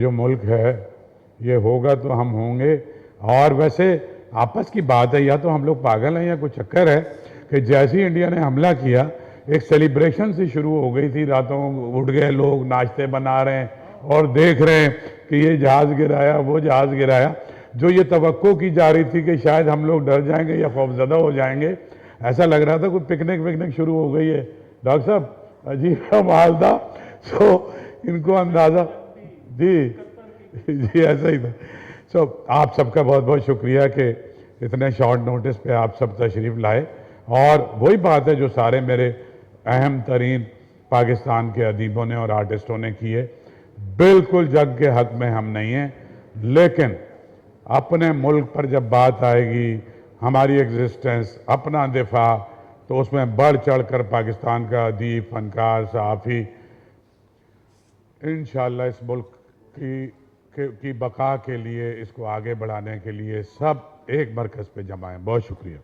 जो मुल्क है ये होगा तो हम होंगे। और वैसे आपस की बात है, या तो हम लोग पागल हैं या कुछ चक्कर है कि जैसे ही इंडिया ने हमला किया एक सेलिब्रेशन से शुरू हो गई थी, रातों उठ गए लोग, नाश्ते बना रहे हैं और देख रहे हैं कि ये जहाज़ गिराया वो जहाज़ गिराया। जो ये तवक्को की जा रही थी कि शायद हम लोग डर जाएंगे या खौफजदा हो जाएंगे, ऐसा लग रहा था कोई पिकनिक विकनिक शुरू हो गई है। डॉक्टर साहब अजीब माल था। सो इनको अंदाज़ा जी जी ऐसा ही था। सो आप सबका बहुत बहुत शुक्रिया कि इतने शॉर्ट नोटिस पे आप सब तशरीफ़ लाए। और वही बात है जो सारे मेरे अहम तरीन पाकिस्तान के अदीबों ने और आर्टिस्टों ने की है। बिल्कुल जग के हक में हम नहीं हैं, लेकिन अपने मुल्क पर जब बात आएगी, हमारी एग्जिस्टेंस, अपना दिफा, तो उसमें बढ़ चढ़ कर पाकिस्तान का अदीब, फनकार, सहाफ़ी इंशाअल्लाह इस मुल्क की बका के लिए, इसको आगे बढ़ाने के लिए सब एक मरकज़ पे जमा हैं। बहुत शुक्रिया।